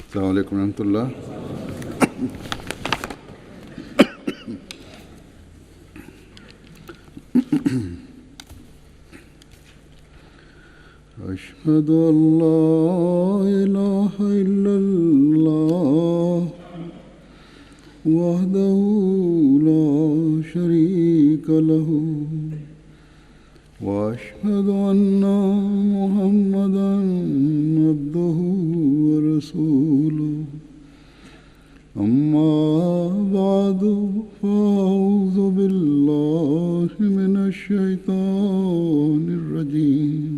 السلام عليكم ورحمة الله. أشهد أن لا إله إلا الله وحده لا شريك له وأشهد أن محمدا عبده ورسوله أما بعد فأعوذ بالله من الشيطان الرجيم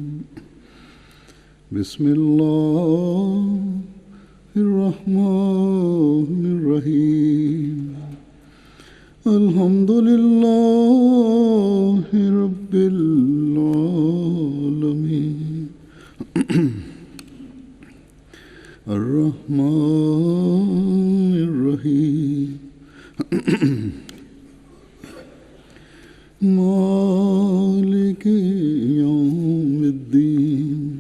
بسم الله الرحمن الرحيم الحمد لله رب العالمين الرحمن الرحيم مالك يوم الدين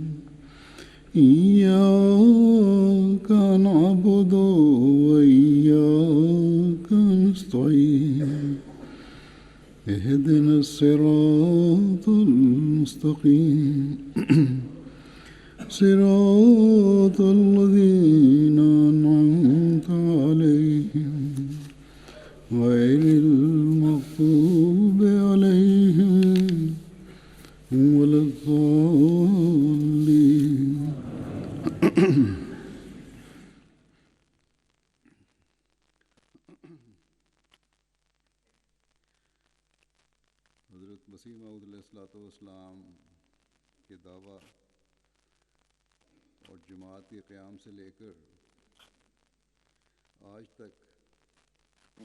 إياك نعبد وإياك نستعين اهدنا الصراط المستقيم صراط الذين أنعمت عليهم غير المغضوب عليهم ولا الضالين. حضرت مسیح موعود علیہ الصلوۃ والسلام کے دعویٰ اور جماعت کے قیام سے لے کر آج تک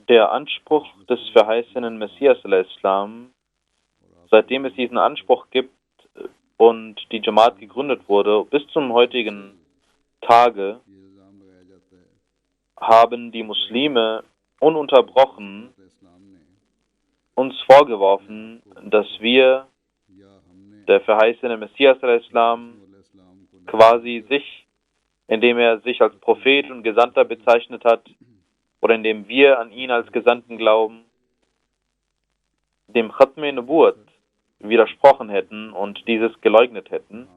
Der Anspruch des verheißenen Messias, seitdem es diesen Anspruch gibt und die Jamaat gegründet wurde, bis zum heutigen Tage, haben die Muslime ununterbrochen uns vorgeworfen, dass wir, der verheißene Messias, quasi sich, indem er sich als Prophet und Gesandter bezeichnet hat, oder indem wir an ihn als Gesandten glauben, dem Khatm-e Nubuwwat widersprochen hätten und dieses geleugnet hätten.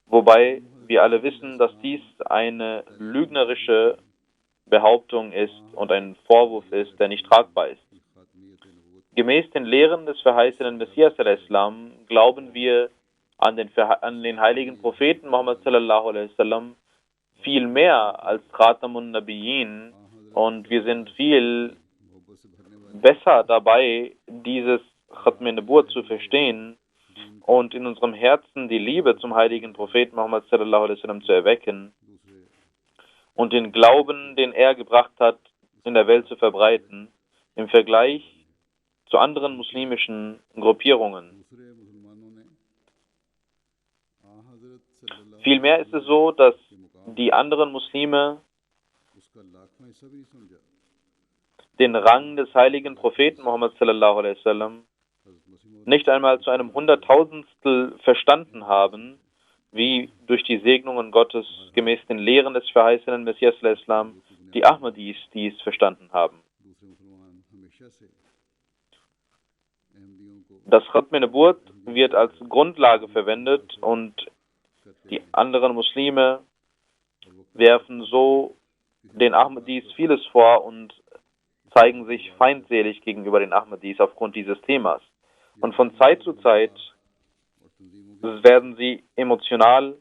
Wobei wir alle wissen, dass dies eine lügnerische Behauptung ist und ein Vorwurf ist, der nicht tragbar ist. Gemäß den Lehren des verheißenen Messias glauben wir an den heiligen Propheten Muhammad sallallahu alaihi wasallam viel mehr als Khatamun Nabiyyin, und wir sind viel besser dabei, dieses Khatm-e Nubuwwat zu verstehen und in unserem Herzen die Liebe zum heiligen Propheten Muhammad sallallahu alaihi wasallam zu erwecken und den Glauben, den er gebracht hat, in der Welt zu verbreiten, im Vergleich zu anderen muslimischen Gruppierungen. Vielmehr ist es so, dass die anderen Muslime den Rang des heiligen Propheten Muhammad sallallahu alaihi wasallam nicht einmal zu einem Hunderttausendstel verstanden haben, wie durch die Segnungen Gottes gemäß den Lehren des verheißenen Messias die Ahmadis dies verstanden haben. Das Khatm-e Nubuwwat wird als Grundlage verwendet und die anderen Muslime werfen so den Ahmadis vieles vor und zeigen sich feindselig gegenüber den Ahmadis aufgrund dieses Themas. Und von Zeit zu Zeit werden sie emotional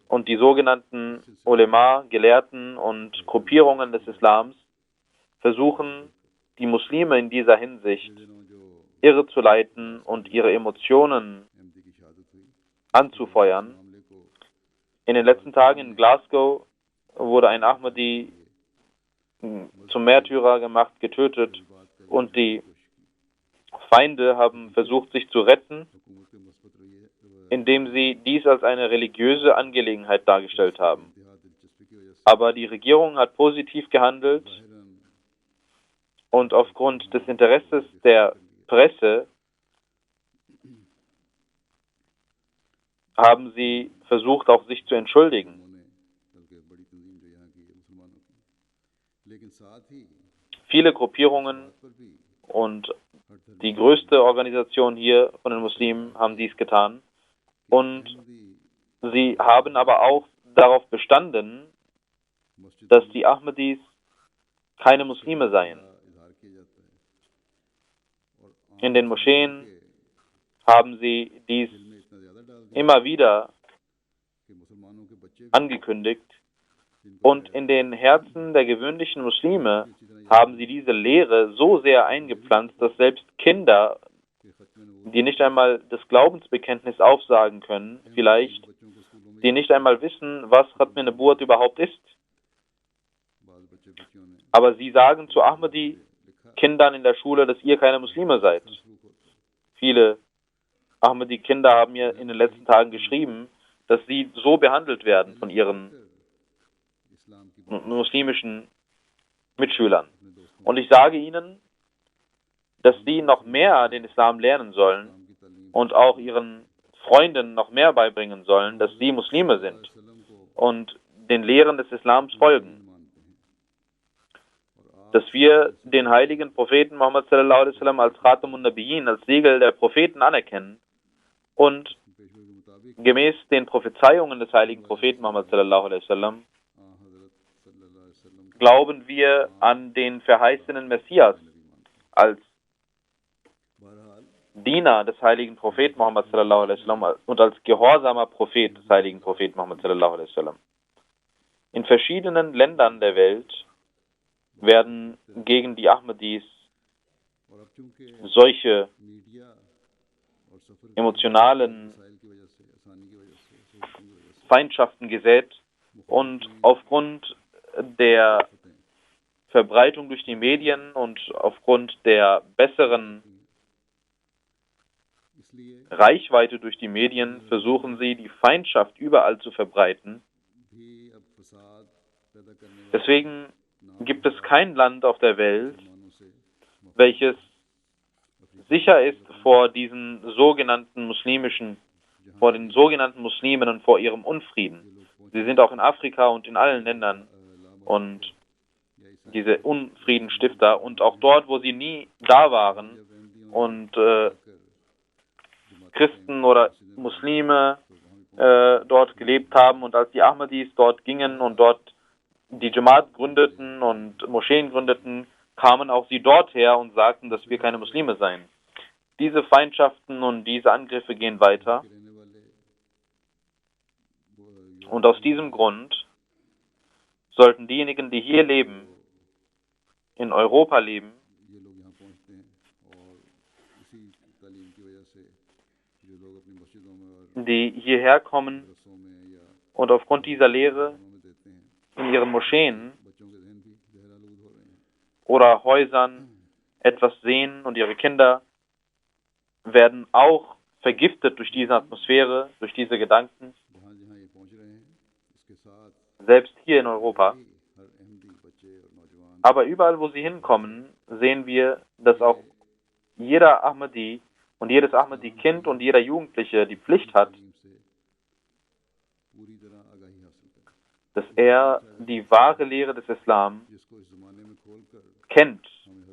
und die sogenannten Ulema, Gelehrten und Gruppierungen des Islams versuchen, die Muslime in dieser Hinsicht irrezuleiten und ihre Emotionen anzufeuern. In den letzten Tagen in Glasgow wurde ein Ahmadi zum Märtyrer gemacht, getötet, und die Feinde haben versucht, sich zu retten, indem sie dies als eine religiöse Angelegenheit dargestellt haben. Aber die Regierung hat positiv gehandelt und aufgrund des Interesses der Presse haben sie versucht, auch sich zu entschuldigen. Viele Gruppierungen und die größte Organisation hier von den Muslimen haben dies getan. Und sie haben aber auch darauf bestanden, dass die Ahmadis keine Muslime seien. In den Moscheen haben sie dies immer wieder angekündigt und in den Herzen der gewöhnlichen Muslime haben sie diese Lehre so sehr eingepflanzt, dass selbst Kinder, die nicht einmal das Glaubensbekenntnis aufsagen können, vielleicht, die nicht einmal wissen, was Khatm Nubuwwat überhaupt ist, aber sie sagen zu Ahmadi-Kindern in der Schule, dass ihr keine Muslime seid. Viele Ahmadi-Kinder haben mir in den letzten Tagen geschrieben, dass sie so behandelt werden von ihren muslimischen Mitschülern. Und ich sage ihnen, dass sie noch mehr den Islam lernen sollen und auch ihren Freunden noch mehr beibringen sollen, dass sie Muslime sind und den Lehren des Islams folgen. Dass wir den heiligen Propheten Muhammad sallallahu alaihi wasallam als Khatamun Nabiyyin, als Siegel der Propheten anerkennen und gemäß den Prophezeiungen des heiligen Propheten Muhammad sallallahu alaihi wasallam glauben wir an den verheißenen Messias als Diener des heiligen Propheten Muhammad sallallahu alaihi wasallam und als gehorsamer Prophet des heiligen Propheten Muhammad sallallahu alaihi wasallam. In verschiedenen Ländern der Welt werden gegen die Ahmadis solche emotionalen Feindschaften gesät und aufgrund der Verbreitung durch die Medien und aufgrund der besseren Reichweite durch die Medien versuchen sie, die Feindschaft überall zu verbreiten. Deswegen gibt es kein Land auf der Welt, welches sicher ist vor diesen sogenannten muslimischen, vor den sogenannten Muslimen und vor ihrem Unfrieden. Sie sind auch in Afrika und in allen Ländern und diese Unfriedenstifter und auch dort, wo sie nie da waren und Christen oder Muslime dort gelebt haben und als die Ahmadis dort gingen und dort die Jamaat gründeten und Moscheen gründeten, kamen auch sie dort her und sagten, dass wir keine Muslime seien. Diese Feindschaften und diese Angriffe gehen weiter. Und aus diesem Grund sollten diejenigen, die hier leben, in Europa leben, die hierher kommen und aufgrund dieser Lehre in ihren Moscheen oder Häusern etwas sehen und ihre Kinder werden auch vergiftet durch diese Atmosphäre, durch diese Gedanken. Selbst hier in Europa. Aber überall, wo sie hinkommen, sehen wir, dass auch jeder Ahmadi und jedes Ahmadi-Kind und jeder Jugendliche die Pflicht hat, dass er die wahre Lehre des Islam kennt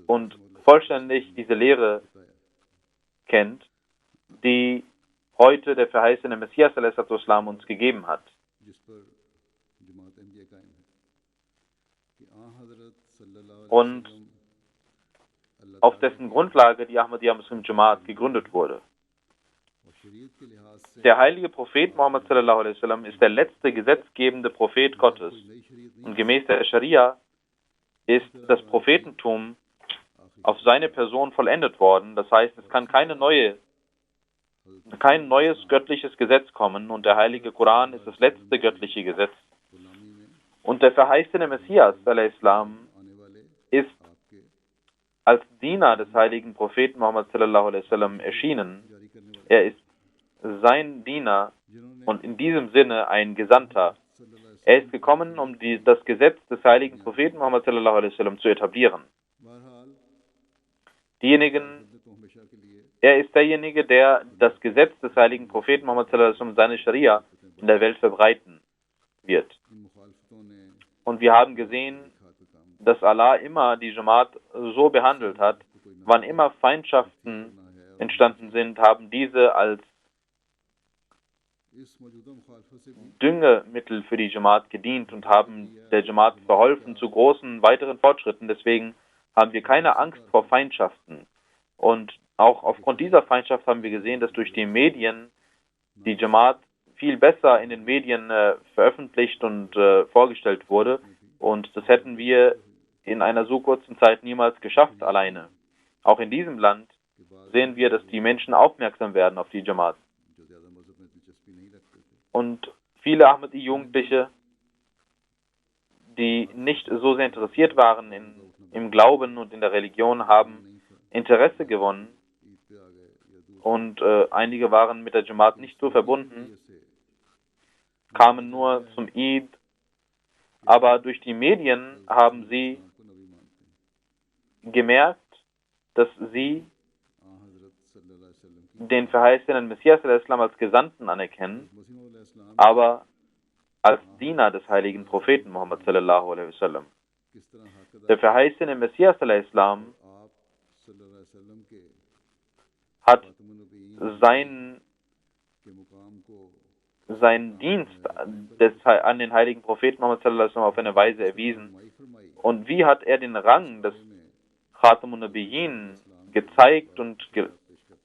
und vollständig diese Lehre kennt, die heute der verheißene Messias a.s. uns gegeben hat. Und auf dessen Grundlage die Ahmadiyya Muslim Jamaat gegründet wurde. Der heilige Prophet Muhammad sallallahu alaihi wasallam ist der letzte gesetzgebende Prophet Gottes. Und gemäß der Scharia ist das Prophetentum auf seine Person vollendet worden. Das heißt, es kann kein neues göttliches Gesetz kommen und der heilige Koran ist das letzte göttliche Gesetz. Und der verheißene Messias al-Islam ist als Diener des heiligen Propheten Muhammad sallallahu alaihi wasallam erschienen. Er ist sein Diener und in diesem Sinne ein Gesandter. Er ist gekommen, um das Gesetz des heiligen Propheten Muhammad sallallahu alaihi wasallam zu etablieren. Er ist derjenige, der das Gesetz des heiligen Propheten Muhammad sallallahu alaihi wasallam, seine Scharia, in der Welt verbreiten wird. Und wir haben gesehen, dass Allah immer die Jamaat so behandelt hat, wann immer Feindschaften entstanden sind, haben diese als Düngemittel für die Jamaat gedient und haben der Jamaat verholfen zu großen weiteren Fortschritten. Deswegen haben wir keine Angst vor Feindschaften. Und auch aufgrund dieser Feindschaft haben wir gesehen, dass durch die Medien die Jamaat viel besser in den Medien veröffentlicht und vorgestellt wurde. Und das hätten wir in einer so kurzen Zeit niemals geschafft alleine. Auch in diesem Land sehen wir, dass die Menschen aufmerksam werden auf die Jamaat. Und viele Ahmadi-Jugendliche, die nicht so sehr interessiert waren im Glauben und in der Religion, haben Interesse gewonnen. Und einige waren mit der Jamaat nicht so verbunden, kamen nur zum Eid. Aber durch die Medien haben sie gemerkt, dass sie den verheißenen Messias als Gesandten anerkennen, aber als Diener des heiligen Propheten Muhammad sallallahu alaihi wasallam. Der verheißene Messias hat seinen Dienst an den heiligen Propheten Muhammad sallallahu alaihi wasallam auf eine Weise erwiesen. Und wie hat er den Rang des Khatamun Nabiyyin gezeigt und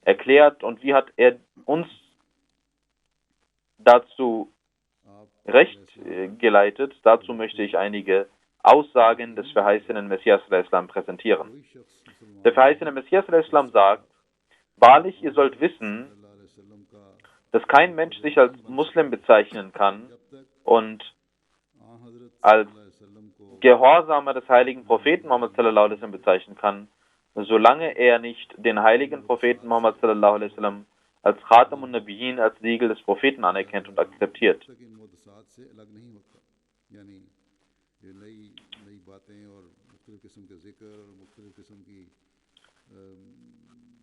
erklärt und wie hat er uns dazu recht geleitet? Dazu möchte ich einige Aussagen des verheißenen Messias präsentieren. Der verheißene Messias sagt: Wahrlich, ihr sollt wissen, dass kein Mensch sich als Muslim bezeichnen kann und als Gehorsamer des heiligen Propheten Muhammad sallallahu alaihi wasallam bezeichnen kann, solange er nicht den heiligen Propheten Muhammad sallallahu alaihi wasallam als Khatamun Nabiyyin, als Siegel des Propheten anerkennt und akzeptiert.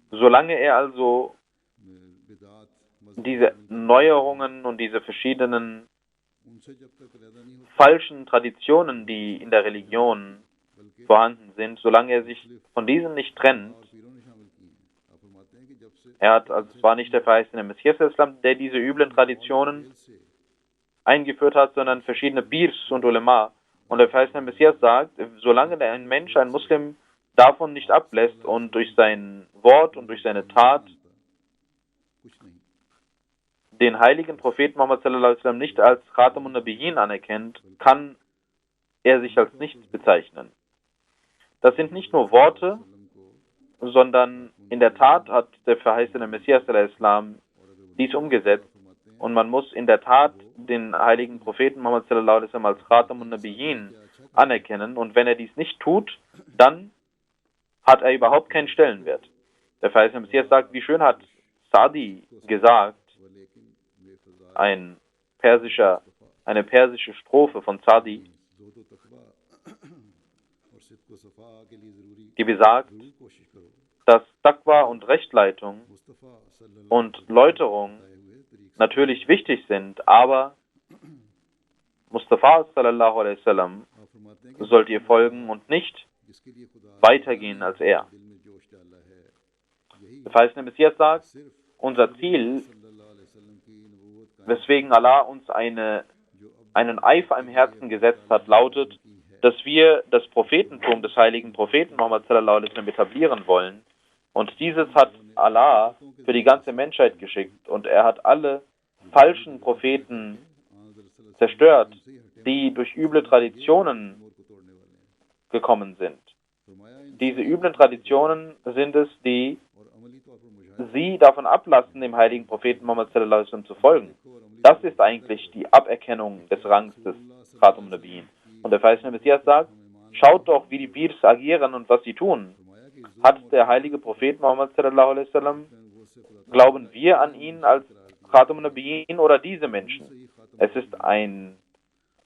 Solange er also diese Neuerungen und diese verschiedenen falschen Traditionen, die in der Religion vorhanden sind, solange er sich von diesen nicht trennt, es war nicht der verheißene Messias, der diese üblen Traditionen eingeführt hat, sondern verschiedene Birs und Ulema. Und der verheißene Messias sagt, solange ein Mensch, ein Muslim, davon nicht ablässt und durch sein Wort und durch seine Tat den heiligen Propheten Muhammad sallallahu alaihi wasallam nicht als Khatamun Nabiyyin anerkennt, kann er sich als nichts bezeichnen. Das sind nicht nur Worte, sondern in der Tat hat der verheißene Messias dies umgesetzt und man muss in der Tat den heiligen Propheten Muhammad sallallahu alaihi wasallam als Khatamun Nabiyyin anerkennen und wenn er dies nicht tut, dann hat er überhaupt keinen Stellenwert. Der verheißene Messias sagt, wie schön hat Sadi gesagt, eine persische Strophe von Sadi, die besagt, dass Taqwa und Rechtleitung und Läuterung natürlich wichtig sind, aber Mustafa sallallahu alaihi wasallam sollt ihr folgen und nicht weitergehen als er. Der verheißene Messias sagt, unser Ziel, weswegen Allah uns einen Eifer im Herzen gesetzt hat, lautet, dass wir das Prophetentum des heiligen Propheten Muhammad sallallahu alaihi wasallam etablieren wollen. Und dieses hat Allah für die ganze Menschheit geschickt. Und er hat alle falschen Propheten zerstört, die durch üble Traditionen gekommen sind. Diese üblen Traditionen sind es, die sie davon ablassen, dem heiligen Propheten Muhammad sallallahu alaihi wasallam zu folgen. Das ist eigentlich die Aberkennung des Rangs des Khatamun Nabiyyin. Und der verheißene Messias sagt, schaut doch, wie die Birs agieren und was sie tun. Hat der heilige Prophet Muhammad sallallahu alaihi wasallam, glauben wir an ihn als Khatamun Nabiyyin oder diese Menschen? Es ist ein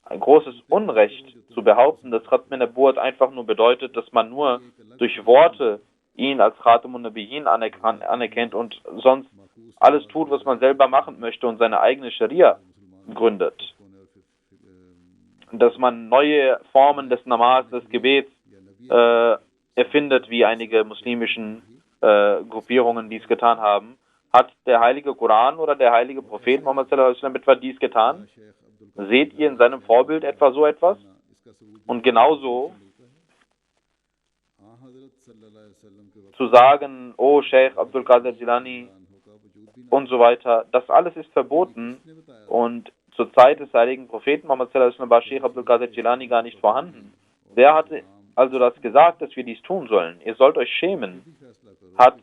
großes Unrecht zu behaupten, dass Khatm Nubuwwat einfach nur bedeutet, dass man nur durch Worte ihn als Khatamun Nabiyyin anerkennt und sonst alles tut, was man selber machen möchte und seine eigene Scharia gründet. Dass man neue Formen des Namas, des Gebets erfindet, wie einige muslimischen Gruppierungen dies getan haben. Hat der heilige Koran oder der heilige Prophet Muhammad sallallahu alaihi wasallam etwa dies getan? Seht ihr in seinem Vorbild etwa so etwas? Und genauso zu sagen, oh Sheikh Abdul Qadir Jilani und so weiter, das alles ist verboten und zur Zeit des heiligen Propheten Muhammad sallallahu alaihi wasallam war Sheikh Abdul Qadir Jilani gar nicht vorhanden. Wer hatte also das gesagt, dass wir dies tun sollen? Ihr sollt euch schämen. Hat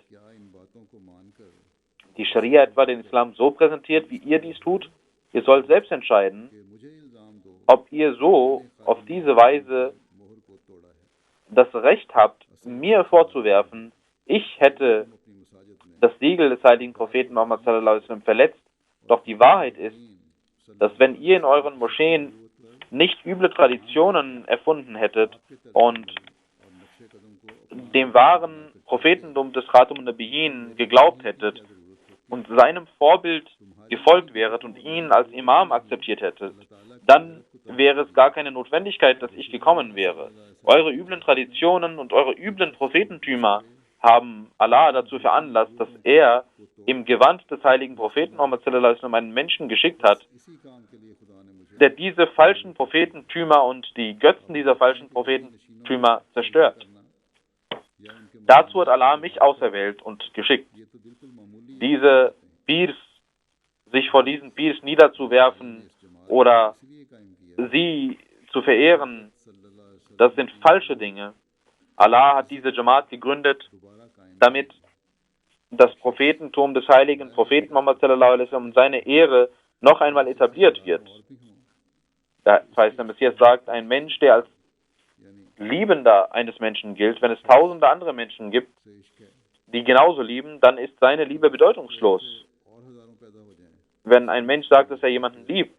die Scharia etwa den Islam so präsentiert, wie ihr dies tut? Ihr sollt selbst entscheiden, ob ihr so auf diese Weise das Recht habt, mir vorzuwerfen, ich hätte das Siegel des heiligen Propheten Muhammad sallallahu alaihi wasallam verletzt. Doch die Wahrheit ist, dass wenn ihr in euren Moscheen nicht üble Traditionen erfunden hättet und dem wahren Prophetentum des Khatam an-Nabiyyin geglaubt hättet und seinem Vorbild gefolgt wäret und ihn als Imam akzeptiert hättet, dann wäre es gar keine Notwendigkeit, dass ich gekommen wäre. Eure üblen Traditionen und eure üblen Prophetentümer haben Allah dazu veranlasst, dass er im Gewand des heiligen Propheten Muhammad sallallahu alaihi wasallam einen Menschen geschickt hat, der diese falschen Prophetentümer und die Götzen dieser falschen Prophetentümer zerstört. Dazu hat Allah mich auserwählt und geschickt. Diese Pirs, sich vor diesen Pirs niederzuwerfen oder sie zu verehren, das sind falsche Dinge. Allah hat diese Jamaat gegründet, damit das Prophetentum des heiligen Propheten Muhammad sallallahu alaihi wasallam und seine Ehre noch einmal etabliert wird. Das heißt, der Messias sagt, ein Mensch, der als Liebender eines Menschen gilt, wenn es tausende andere Menschen gibt, die genauso lieben, dann ist seine Liebe bedeutungslos. Wenn ein Mensch sagt, dass er jemanden liebt,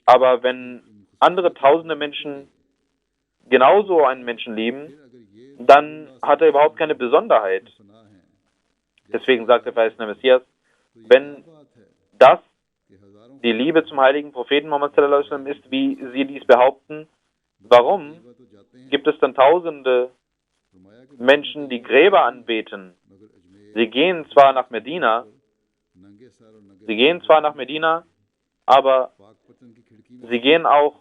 aber wenn andere tausende Menschen genauso einen Menschen lieben, dann hat er überhaupt keine Besonderheit. Deswegen sagt der verheißene Messias, wenn das die Liebe zum heiligen Propheten Muhammad sallallahu alaihi wasallam ist, wie sie dies behaupten, warum gibt es dann tausende Menschen, die Gräber anbeten? Sie gehen zwar nach Medina, aber sie gehen auch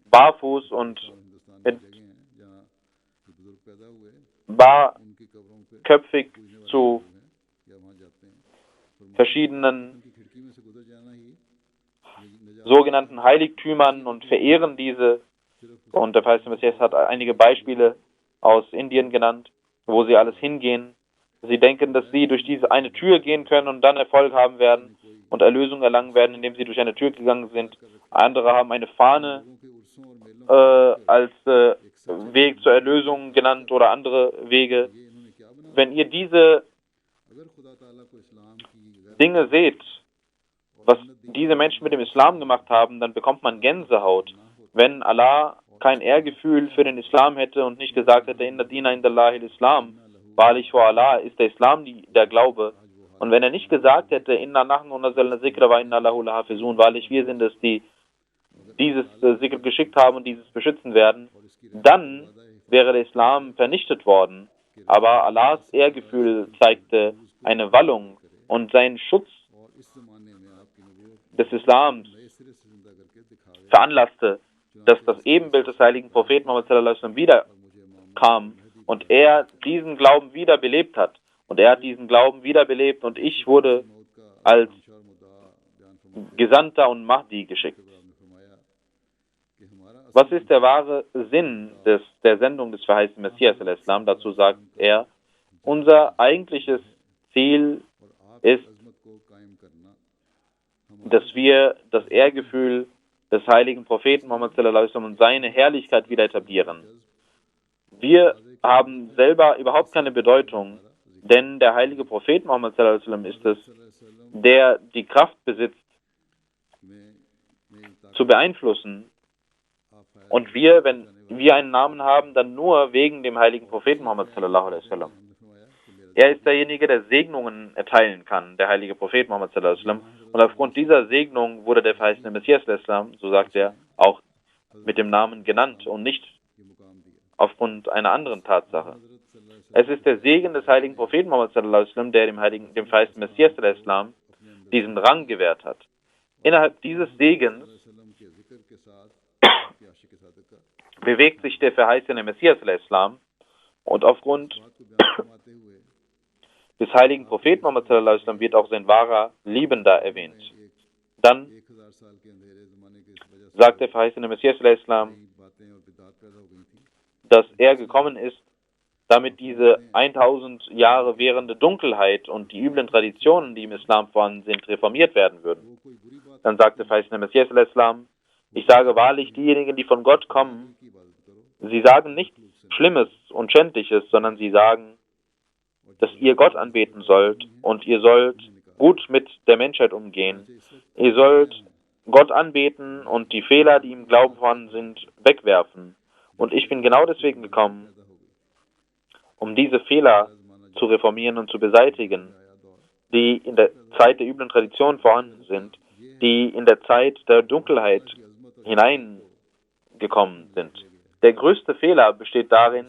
barfuß und mit barköpfig zu verschiedenen sogenannten Heiligtümern und verehren diese. Und der verheißene Messias hat einige Beispiele aus Indien genannt, wo sie alles hingehen. Sie denken, dass sie durch diese eine Tür gehen können und dann Erfolg haben werden und Erlösung erlangen werden, indem sie durch eine Tür gegangen sind. Andere haben eine Fahne als Weg zur Erlösung genannt oder andere Wege. Wenn ihr diese Dinge seht, was diese Menschen mit dem Islam gemacht haben, dann bekommt man Gänsehaut. Wenn Allah kein Ehrgefühl für den Islam hätte und nicht gesagt hätte, Inna Dina Indallahi al-Islam, wahrlich vor Allah ist der Islam der Glaube. Und wenn er nicht gesagt hätte, Inna nahnu nazzalna zikra wa inna lahu lahafizun, wahrlich wir sind es, die dieses Zikr geschickt haben und dieses beschützen werden, dann wäre der Islam vernichtet worden. Aber Allahs Ehrgefühl zeigte eine Wallung und sein Schutz des Islams veranlasste, dass das Ebenbild des heiligen Propheten Muhammad sallallahu alaihi wasallam wiederkam und er diesen Glauben wiederbelebt hat. Und er hat diesen Glauben wiederbelebt und ich wurde als Gesandter und Mahdi geschickt. Was ist der wahre Sinn der Sendung des verheißten Messias al-Islam? Dazu sagt er, unser eigentliches Ziel ist, dass wir das Ehrgefühl des heiligen Propheten Muhammad sallallahu alaihi wasallam und seine Herrlichkeit wieder etablieren. Wir haben selber überhaupt keine Bedeutung, denn der heilige Prophet Muhammad sallallahu alaihi wasallam ist es, der die Kraft besitzt, zu beeinflussen. Und wir, wenn wir einen Namen haben, dann nur wegen dem heiligen Propheten Muhammad sallallahu alaihi wasallam. Er ist derjenige, der Segnungen erteilen kann, der heilige Prophet Muhammad sallallahu alaihi wasallam. Und aufgrund dieser Segnung wurde der verheißene Messias al-Islam, so sagt er, auch mit dem Namen genannt und nicht aufgrund einer anderen Tatsache. Es ist der Segen des heiligen Propheten Muhammad sallallahu alaihi wasallam, der dem verheißten Messias al-Islam diesen Rang gewährt hat. Innerhalb dieses Segens bewegt sich der verheißene Messias al-Islam und aufgrund des heiligen Propheten Muhammad sallallahu alaihi wasallam wird auch sein wahrer Liebender erwähnt. Dann sagt der verheißene Messias al-Islam, dass er gekommen ist, damit diese 1000 Jahre währende Dunkelheit und die üblen Traditionen, die im Islam vorhanden sind, reformiert werden würden. Dann sagt der verheißene Messias al-Islam, ich sage wahrlich, diejenigen, die von Gott kommen, sie sagen nichts Schlimmes und Schändliches, sondern sie sagen, dass ihr Gott anbeten sollt und ihr sollt gut mit der Menschheit umgehen. Ihr sollt Gott anbeten und die Fehler, die im Glauben vorhanden sind, wegwerfen. Und ich bin genau deswegen gekommen, um diese Fehler zu reformieren und zu beseitigen, die in der Zeit der üblen Tradition vorhanden sind, die in der Zeit der Dunkelheit hineingekommen sind. Der größte Fehler besteht darin,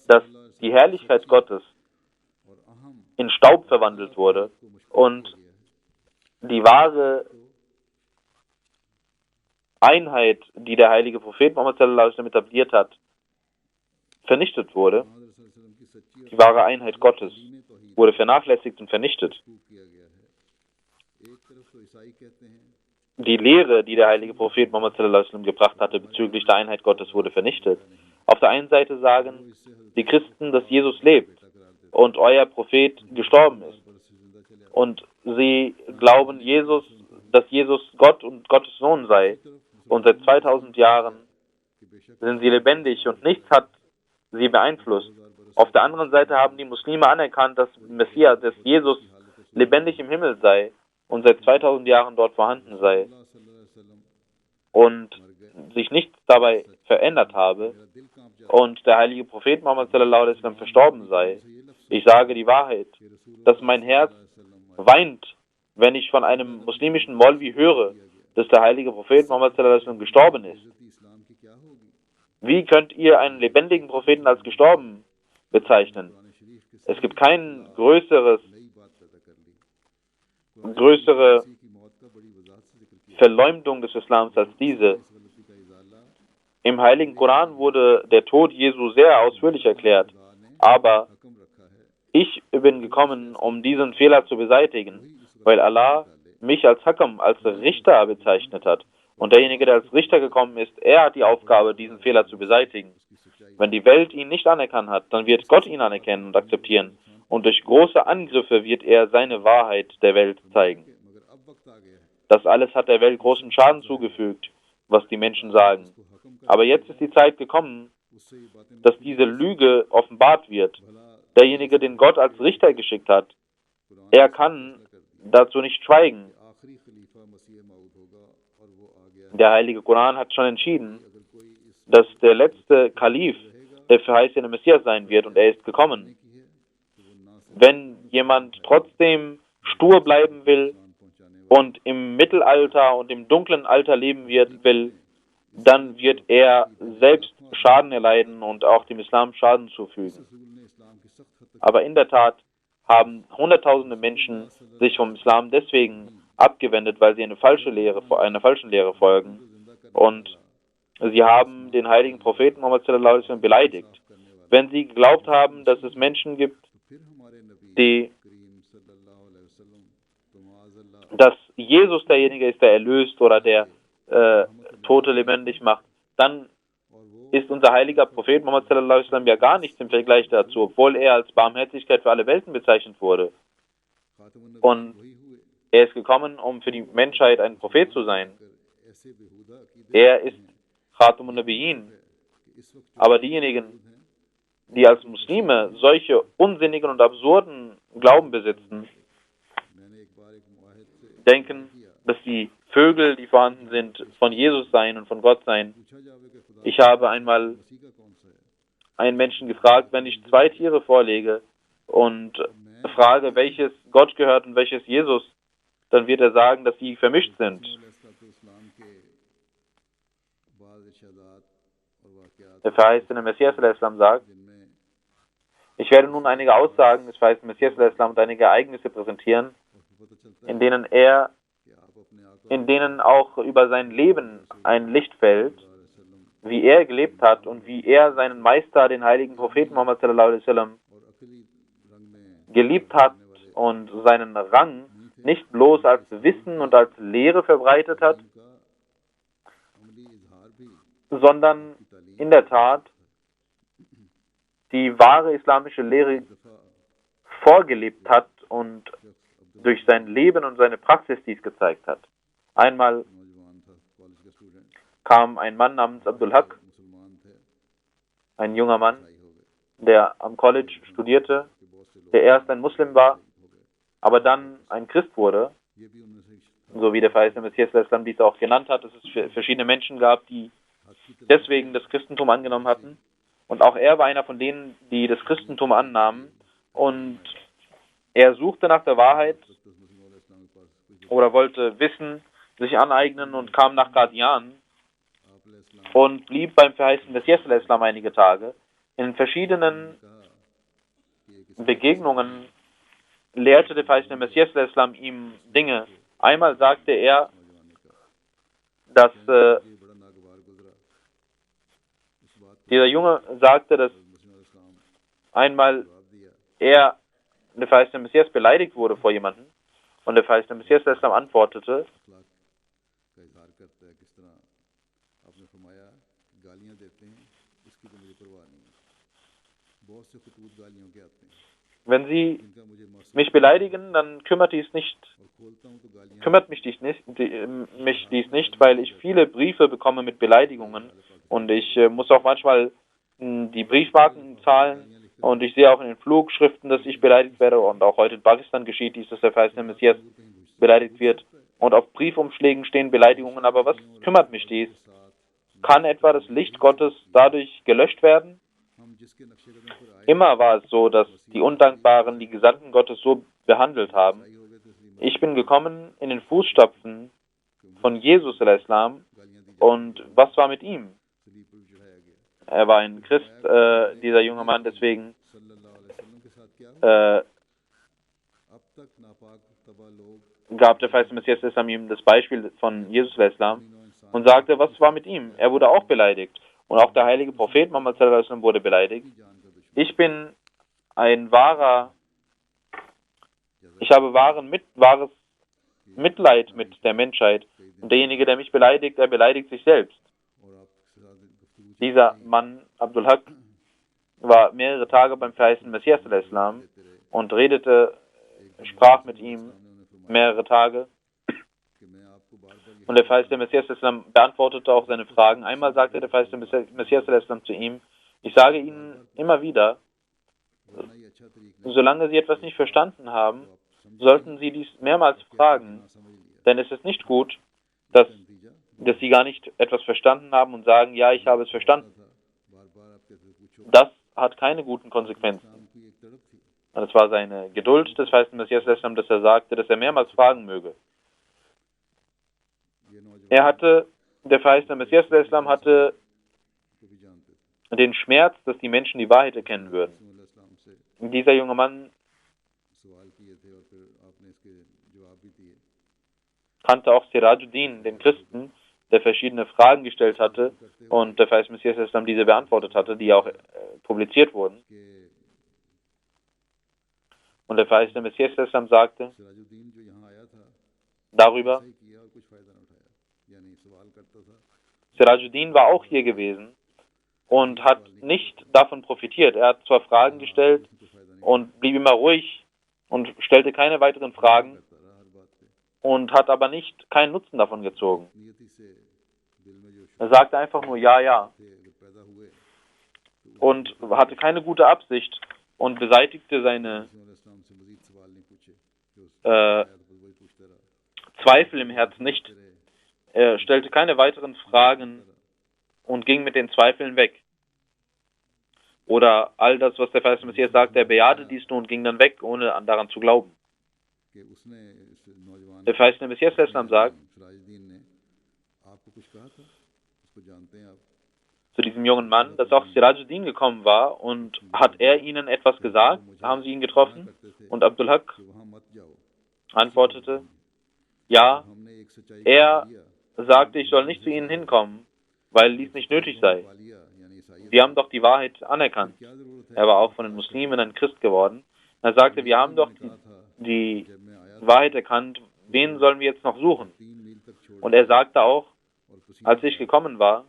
dass die Herrlichkeit Gottes in Staub verwandelt wurde und die wahre Einheit, die der heilige Prophet Muhammad sallallahu alaihi wasallam etabliert hat, vernichtet wurde. Die wahre Einheit Gottes wurde vernachlässigt und vernichtet. Die Lehre, die der heilige Prophet Muhammad sallallahu alaihi wasallam gebracht hatte bezüglich der Einheit Gottes, wurde vernichtet. Auf der einen Seite sagen die Christen, dass Jesus lebt und euer Prophet gestorben ist. Und sie glauben, dass Jesus Gott und Gottes Sohn sei. Und seit 2000 Jahren sind sie lebendig und nichts hat sie beeinflusst. Auf der anderen Seite haben die Muslime anerkannt, dass Messias, dass Jesus lebendig im Himmel sei und seit 2000 Jahren dort vorhanden sei und sich nichts dabei verändert habe und der heilige Prophet Muhammad sallallahu alaihi wasallam verstorben sei. Ich sage die Wahrheit, dass mein Herz weint, wenn ich von einem muslimischen Maulvi höre, dass der heilige Prophet Muhammad sallallahu alaihi wasallam gestorben ist. Wie könnt ihr einen lebendigen Propheten als gestorben bezeichnen? Es gibt kein größere Verleumdung des Islams als diese. Im heiligen Koran wurde der Tod Jesu sehr ausführlich erklärt, aber ich bin gekommen, um diesen Fehler zu beseitigen, weil Allah mich als Hakam, als Richter bezeichnet hat. Und derjenige, der als Richter gekommen ist, er hat die Aufgabe, diesen Fehler zu beseitigen. Wenn die Welt ihn nicht anerkannt hat, dann wird Gott ihn anerkennen und akzeptieren. Und durch große Angriffe wird er seine Wahrheit der Welt zeigen. Das alles hat der Welt großen Schaden zugefügt, was die Menschen sagen. Aber jetzt ist die Zeit gekommen, dass diese Lüge offenbart wird. Derjenige, den Gott als Richter geschickt hat, er kann dazu nicht schweigen. Der heilige Koran hat schon entschieden, dass der letzte Kalif der verheißene Messias sein wird und er ist gekommen. Wenn jemand trotzdem stur bleiben will und im Mittelalter und im dunklen Alter leben will, dann wird er selbst Schaden erleiden und auch dem Islam Schaden zufügen. Aber in der Tat haben hunderttausende Menschen sich vom Islam deswegen abgewendet, weil sie einer falschen Lehre folgen. Und sie haben den heiligen Propheten Muhammad sallallahu alaihi wasallam beleidigt. Wenn sie geglaubt haben, dass es Menschen gibt, dass Jesus derjenige ist, der erlöst oder der Tote lebendig macht, dann ist unser heiliger Prophet Muhammad sallallahu alaihi wasallam ja gar nichts im Vergleich dazu, obwohl er als Barmherzigkeit für alle Welten bezeichnet wurde. Und er ist gekommen, um für die Menschheit ein Prophet zu sein. Er ist Khatamun Nabiyyin. Aber diejenigen, die als Muslime solche unsinnigen und absurden Glauben besitzen, denken, dass die Vögel, die vorhanden sind, von Jesus seien und von Gott seien. Ich habe einmal einen Menschen gefragt, wenn ich zwei Tiere vorlege und frage, welches Gott gehört und welches Jesus, dann wird er sagen, dass sie vermischt sind. Der verheißene Messias sagt, ich werde nun einige Aussagen des verheißenen Messias und einige Ereignisse präsentieren, in denen auch über sein Leben ein Licht fällt, wie er gelebt hat und wie er seinen Meister, den heiligen Propheten Muhammad sallallahu alaihi wasallam, geliebt hat und seinen Rang nicht bloß als Wissen und als Lehre verbreitet hat, sondern in der Tat die wahre islamische Lehre vorgelebt hat und durch sein Leben und seine Praxis dies gezeigt hat. Einmal kam ein Mann namens Abdul Haq, ein junger Mann, der am College studierte, der erst ein Muslim war, aber dann ein Christ wurde, so wie der verheißene Messias dies auch genannt hat, dass es verschiedene Menschen gab, die deswegen das Christentum angenommen hatten. Und auch er war einer von denen, die das Christentum annahmen. Und er suchte nach der Wahrheit oder wollte Wissen sich aneignen und kam nach Qadian und blieb beim verheißenen Messias einige Tage. In verschiedenen Begegnungen lehrte der verheißene Messias ihm Dinge. Einmal sagte er, dass dieser Junge sagte, dass einmal der verheißene Messias beleidigt wurde vor jemandem und der verheißene Messias antwortete, wenn Sie mich beleidigen, dann kümmert mich dies nicht, weil ich viele Briefe bekomme mit Beleidigungen und ich muss auch manchmal die Briefmarken zahlen und ich sehe auch in den Flugschriften, dass ich beleidigt werde und auch heute in Pakistan geschieht dies, dass der verheißene Messias beleidigt wird und auf Briefumschlägen stehen Beleidigungen, aber was kümmert mich dies? Kann etwa das Licht Gottes dadurch gelöscht werden? Immer war es so, dass die Undankbaren die Gesandten Gottes so behandelt haben. Ich bin gekommen in den Fußstapfen von Jesus al-Islam und was war mit ihm? Er war ein Christ, dieser junge Mann, deswegen gab der verheißene Messias ihm das Beispiel von Jesus al-Islam und sagte, was war mit ihm? Er wurde auch beleidigt. Und auch der heilige Prophet Muhammad sallallahu alaihi wasallam wurde beleidigt. Ich habe wahres Mitleid mit der Menschheit. Und derjenige, der mich beleidigt, der beleidigt sich selbst. Dieser Mann, Abdul Haq, war mehrere Tage beim verheißenen Messias und sprach mit ihm mehrere Tage. Und der verheißene Messias beantwortete auch seine Fragen. Einmal sagte der verheißene Messias zu ihm, ich sage Ihnen immer wieder, solange Sie etwas nicht verstanden haben, sollten Sie dies mehrmals fragen, denn es ist nicht gut, dass Sie gar nicht etwas verstanden haben und sagen, ja, ich habe es verstanden. Das hat keine guten Konsequenzen. Und es war seine Geduld des verheißenen Messias, dass er sagte, dass er mehrmals fragen möge. Der verheißene Messias hatte den Schmerz, dass die Menschen die Wahrheit erkennen würden. Dieser junge Mann kannte auch Sirajuddin, den Christen, der verschiedene Fragen gestellt hatte und der verheißene Messias diese beantwortet hatte, die auch publiziert wurden. Und der verheißene Messias sagte darüber, Sirajuddin war auch hier gewesen und hat nicht davon profitiert. Er hat zwar Fragen gestellt und blieb immer ruhig und stellte keine weiteren Fragen und hat aber keinen Nutzen davon gezogen. Er sagte einfach nur ja, ja und hatte keine gute Absicht und beseitigte seine Zweifel im Herzen nicht. Er stellte keine weiteren Fragen und ging mit den Zweifeln weg. Oder all das, was der verheißene Messias sagte, er bejahte dies nur und ging dann weg, ohne daran zu glauben. Der verheißene Messias sagt, zu diesem jungen Mann, dass auch Sirajuddin gekommen war und hat er ihnen etwas gesagt? Haben sie ihn getroffen? Und Abdul Haq antwortete, ja, er sagte, ich soll nicht zu ihnen hinkommen, weil dies nicht nötig sei. Sie haben doch die Wahrheit anerkannt. Er war auch von den Muslimen ein Christ geworden. Er sagte, wir haben doch die Wahrheit erkannt, wen sollen wir jetzt noch suchen? Und er sagte auch, als ich gekommen war,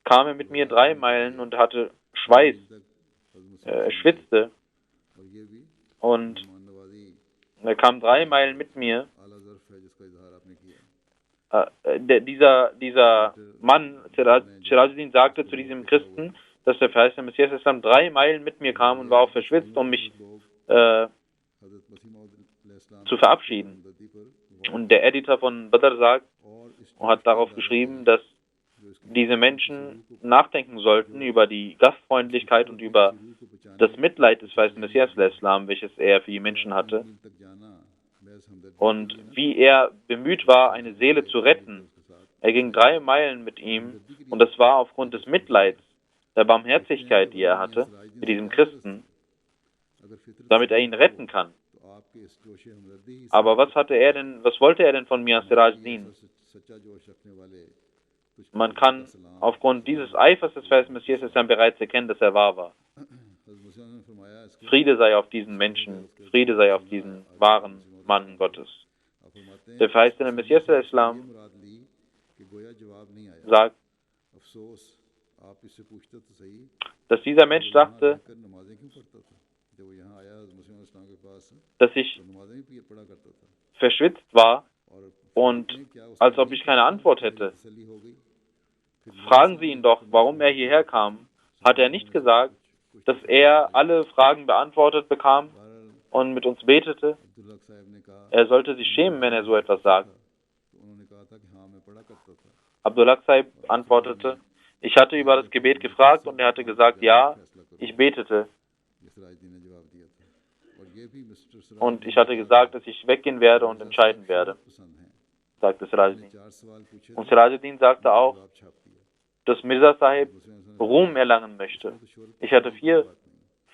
kam er mit mir 3 Meilen und hatte Schweiß, er schwitzte und er kam 3 Meilen mit mir. Dieser Mann, Sirajuddin, sagte zu diesem Christen, dass der verheißene Messias Islam 3 Meilen mit mir kam und war auch verschwitzt, um mich zu verabschieden. Und der Editor von Badr sagt und hat darauf geschrieben, dass diese Menschen nachdenken sollten über die Gastfreundlichkeit und über das Mitleid des verheißenen Messias Islam, welches er für die Menschen hatte. Und wie er bemüht war, eine Seele zu retten. Er ging 3 Meilen mit ihm und das war aufgrund des Mitleids, der Barmherzigkeit, die er hatte mit diesem Christen, damit er ihn retten kann. Aber was wollte er denn von mir, Sirajuddin? Man kann aufgrund dieses Eifers des verheißenen Messias Islam bereits erkennen, dass er wahr war. Friede sei auf diesen Menschen, Friede sei auf diesen wahren Mann Gottes. Der verheißene Messias Islam sagt, dass dieser Mensch dachte, dass ich verschwitzt war und als ob ich keine Antwort hätte. Fragen Sie ihn doch, warum er hierher kam. Hat er nicht gesagt, dass er alle Fragen beantwortet bekam und mit uns betete? Er sollte sich schämen, wenn er so etwas sagt. Abdul Haq Sahib antwortete, ich hatte über das Gebet gefragt und er hatte gesagt, ja, ich betete. Und ich hatte gesagt, dass ich weggehen werde und entscheiden werde, sagte Sirajuddin. Und Sirajuddin sagte auch, dass Mirza Sahib Ruhm erlangen möchte. Ich hatte 4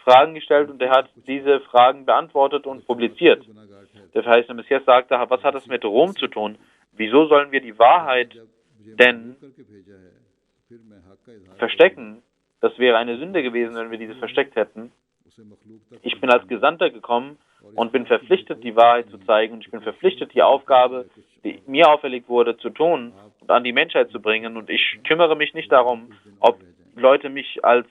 Fragen gestellt und er hat diese Fragen beantwortet und publiziert. Der verheißene Messias sagte, was hat das mit Ruhm zu tun? Wieso sollen wir die Wahrheit denn verstecken? Das wäre eine Sünde gewesen, wenn wir diese versteckt hätten. Ich bin als Gesandter gekommen und bin verpflichtet, die Wahrheit zu zeigen. Und ich bin verpflichtet, die Aufgabe, die mir auferlegt wurde, zu tun und an die Menschheit zu bringen. Und ich kümmere mich nicht darum, ob Leute mich als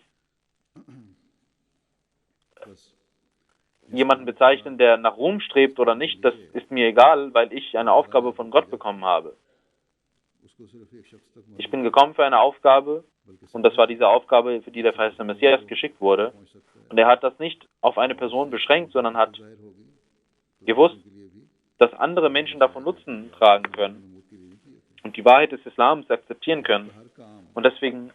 jemanden bezeichnen, der nach Ruhm strebt oder nicht. Das ist mir egal, weil ich eine Aufgabe von Gott bekommen habe. Ich bin gekommen für eine Aufgabe und das war diese Aufgabe, für die der verheißene Messias geschickt wurde. Und er hat das nicht auf eine Person beschränkt, sondern hat gewusst, dass andere Menschen davon Nutzen tragen können und die Wahrheit des Islams akzeptieren können. Und deswegen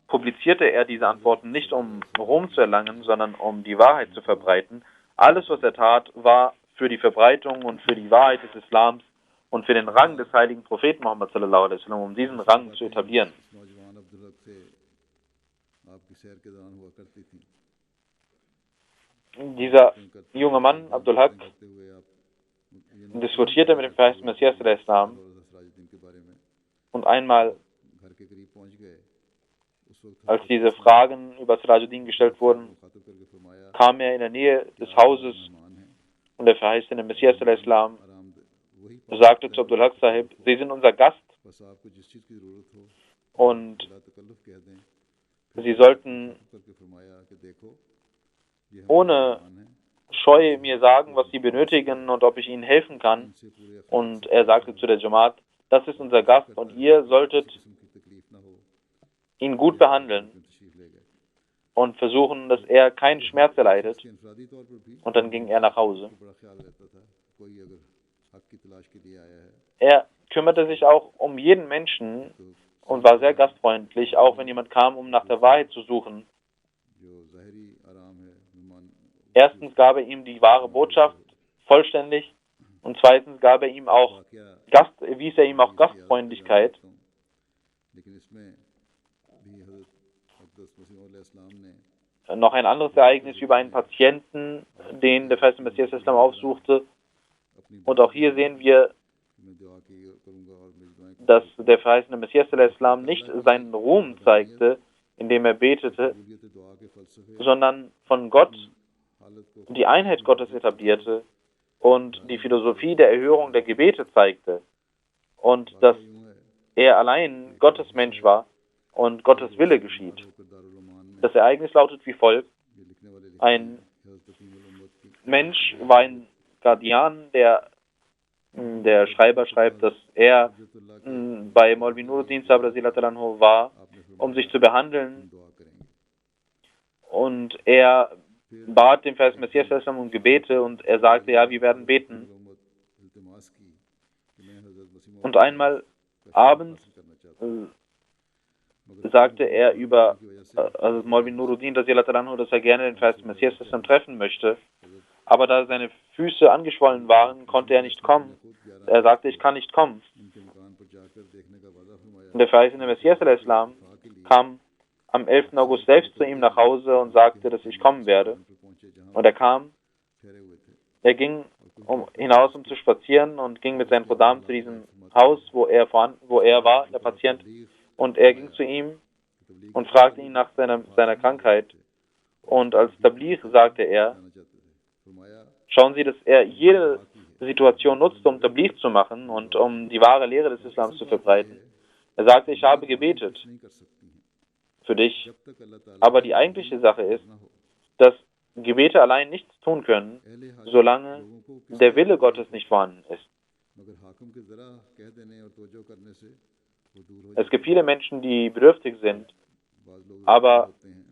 publizierte er diese Antworten nicht, um Ruhm zu erlangen, sondern um die Wahrheit zu verbreiten. Alles, was er tat, war für die Verbreitung und für die Wahrheit des Islams und für den Rang des heiligen Propheten Muhammad sallallahu alaihi wasallam, um diesen Rang zu etablieren. Dieser junge Mann, Abdul Haq, diskutierte mit dem verheißenen Messias des Islam und einmal, als diese Fragen über Sirajuddin gestellt wurden, kam er in der Nähe des Hauses und der verheißene Messias des Islam sagte zu Abdul Haq Sahib, Sie sind unser Gast und Sie sollten ohne Scheu mir sagen, was Sie benötigen und ob ich Ihnen helfen kann. Und er sagte zu der Jamaat, das ist unser Gast und ihr solltet ihn gut behandeln und versuchen, dass er keinen Schmerz erleidet. Und dann ging er nach Hause. Er kümmerte sich auch um jeden Menschen und war sehr gastfreundlich, auch wenn jemand kam, um nach der Wahrheit zu suchen. Erstens gab er ihm die wahre Botschaft vollständig und zweitens gab er ihm auch wies er ihm auch Gastfreundlichkeit. जिसमें भी हज़रत अक़दस मसीह मौऊद अलैहिस्सलाम ने Noch ein anderes Ereignis über einen Patienten, den der verheißene Messias Islam aufsuchte. अपनी Und auch hier sehen wir, मैं दुआ की करूँगा और मेरी दुआएं dass der verheißene Messias Islam nicht seinen Ruhm zeigte, indem er betete, कबूलियत दुआ के फ़लसफ़े sondern von Gott हालत को die Einheit Gottes etablierte und die Philosophie der Erhörung der Gebete zeigte und dass यूँ है er allein Gottes Mensch war und Gottes Wille geschieht. होकर दारुल उमान में Das Ereignis lautet wie folgt: ये लिखने वाले लिखते Ein हैं हज़रत तकीमुल उम्मत की Mensch war ein Guardian, der Schreiber schreibt, dass er Hazratullah के bei Maulvi Nuruddin Sahib Radhiyallahu anhu war, आपने um फरमाया sich zu behandeln, दुआ करेंगे und er bat den verheißenen Messias Islam um Gebete und er sagte, ja, wir werden beten. उम्मत इल्तिमास की कि मैं हज़रत मसीह मौऊद Und einmal abends करना चाहता हूँ sagte er über also Maulvi Nuruddin Radhiyallahu anhu, dass er gerne den verheißenen Messias Islam treffen möchte. Aber da seine Füße angeschwollen waren, konnte er nicht kommen. Er sagte, ich kann nicht kommen. उनके मकान पर जाकर देखने का वादा फरमाया Und der verheißene Messias Islam kam am 11. August selbst zu ihm nach Hause und sagte, dass ich kommen werde. पर पहुंचे जहाँ Und er kam, ठहरे हुए थे er ging hinaus, um zu spazieren und ging mit seinen Kodam zu diesem Haus, wo er war, der Patient. Und er ging zu ihm und fragte ihn nach seiner Krankheit. Und als Tabligh sagte er, जाना चाहते थे फरमाया schauen Sie, dass er jede Situation nutzt, um Tabligh zu machen und um die wahre Lehre des Islams zu verbreiten. Er sagte, ich habe gebetet नहीं कर सकती हैं für dich, जब तक अल्लाह ताला aber die eigentliche Sache ist, ना हो dass Gebete allein nichts tun können, अहले हाजत solange लोगों को किस der Wille Gottes nicht vorhanden ist. मगर हाकिम के जरा कह देने और तवज्जो करने से वो दूर हो Es gibt viele Menschen, die bedürftig sind, जाते बाज़ लोग aber होते हैं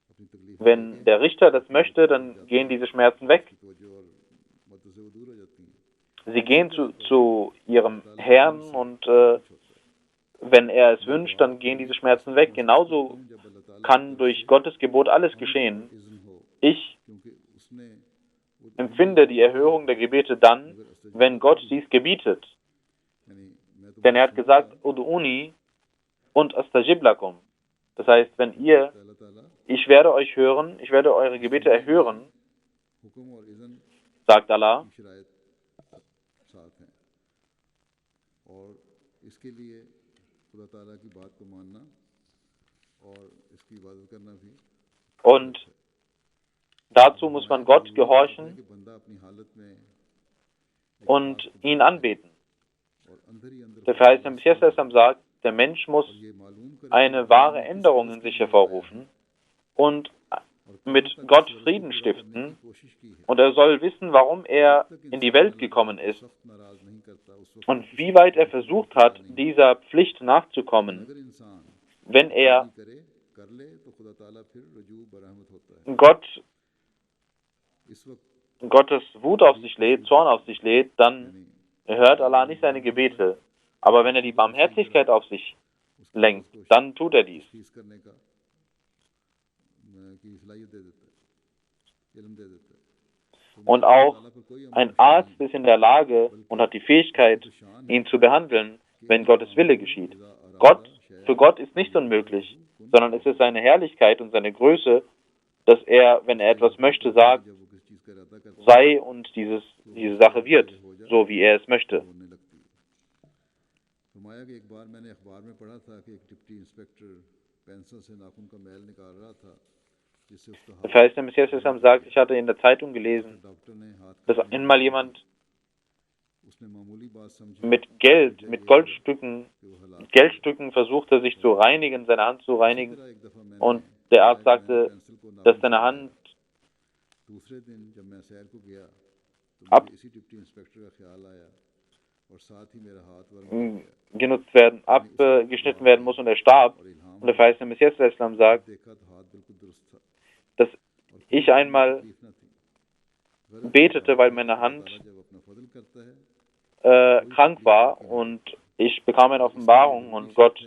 अपनी तकलीफ wenn der Richter das möchte, dann gehen diese Schmerzen weg. की तवज्जो और मदद से वो दूर हो जाती हैं Sie gehen zu ihrem Herrn und wenn er es wünscht, dann gehen diese Schmerzen weg. Genauso जब अल्लाह ताला kann durch Gottes Gebot alles geschehen. इज़्न हो Ich क्योंकि उसने वो empfinde die Erhörung der Gebete dann, wenn Gott dies gebietet. यानी मैं तो Denn er hat gesagt, Ud'uni und astajib lakum. Das heißt, wenn ihr, अल्लाह ताला ich werde euch hören, ich werde eure Gebete erhören, हुक्म और इज़्न sagt Allah, की शराइत साथ हैं और इसके लिए खुदा ताला की बात को मानना और इसकी इबादत करना भी und dazu muss man Gott gehorchen कि बंदा अपनी हालत में und ihn anbeten. और अंदर ही अंदर Der verheißene Messias sagt, der Mensch muss ये मालूम करे eine wahre Änderung in sich hervorrufen und mit Gott Frieden stiften. कोशिश की है Und er soll wissen, warum er in die Welt gekommen ist सख्त नाराज नहीं करता उस वक्त und wie weit er versucht hat, dieser Pflicht nachzukommen, अगर इंसान wenn er करे कर ले तो खुदा ताला फिर रजू बरहमत होता है Gott, इस वक्त Gottes Wut auf sich lädt, Zorn auf sich lädt, dann hört Allah nicht seine Gebete. Aber wenn er die Barmherzigkeit auf sich lenkt, dann tut er dies. Fees करने का की सलाहियत दे देता है इल्म दे देता है Und auch ein Arzt ist in der Lage und hat die Fähigkeit, ihn zu behandeln, wenn Gottes Wille geschieht. Für Gott ist nichts unmöglich, sondern es ist seine Herrlichkeit und seine Größe, dass er, wenn er etwas möchte, sagt, जब वो किसी चीज़ का इरादा करता sei und diese Sache wird, so wie er es möchte. है होने लगती है फरमाया कि एक बार मैंने अखबार में पढ़ा था कि एक डिप्टी इंस्पेक्टर पेंसिल से नाखून का मैल निकाल रहा था जिससे उसका Der verheißene Messias sagt, ich hatte in der Zeitung gelesen, doctor ने हाथ dass einmal jemand उसने मामूली बात समझी mit Geldstücken versuchte, sich zu reinigen, seine Hand zu reinigen. एक दफ़ा मैंने Und der Arzt sagte, pencil को dass seine Hand दूसरे दिन जब मैं सैर को गया तो ab मुझे इसी डिप्टी इंस्पेक्टर का ख्याल आया और साथ ही मेरा हाथ वर्म हो गया genutzt werden, abgeschnitten werden muss und er starb. और इल्हाम Und der verheißene Messias sagt, देखा तो हाथ बिल्कुल दुरुस्त था dass ich einmal तकलीफ न थी betete, weil meine Hand ताला जब अपना फजल करता है krank war und ich bekam eine Offenbarung und Gott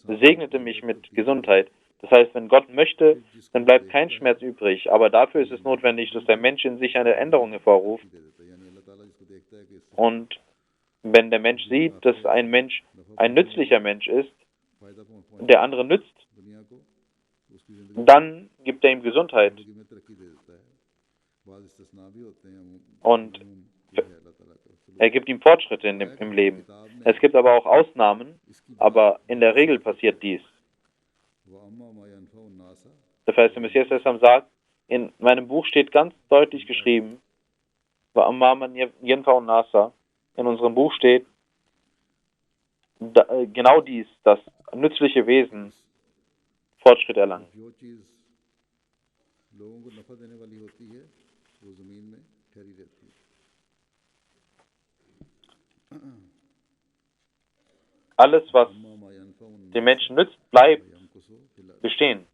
segnete mich mit Gesundheit. Das heißt, wenn Gott möchte, dann bleibt kein Schmerz übrig. Aber dafür ist es notwendig, dass der Mensch in sich eine Änderung hervorruft. दे देता है यानी अल्लाह ताला जिसको देखता है कि Und wenn der Mensch sieht, dass ein Mensch ein nützlicher Mensch ist, फायदा der andere nützt, दुनिया को तो उसकी ज़िंदगी dann gibt er ihm Gesundheit में तरक्की दे देता है। बाज़ इस्तिस्ना भी होते हैं, und ये है अल्लाह ताला का सलूक। er gibt ihm Fortschritte im Leben. Es gibt aber auch Ausnahmen, aber in der Regel passiert dies. वअम्मा मा यनफउ NASA Das heißt, der Messias sagt, in meinem Buch steht ganz deutlich geschrieben, in unserem Buch steht genau dies, dass nützliche Wesen Fortschritt erlangen. जो चीज़ लोगों को नफ़ा देने वाली होती है वो ज़मीन में ठहरी रहती है। Alles, was अम्मा मा यनफउ den Menschen nützt, bleibt यमकुसु फिल अर्ज़। bestehen.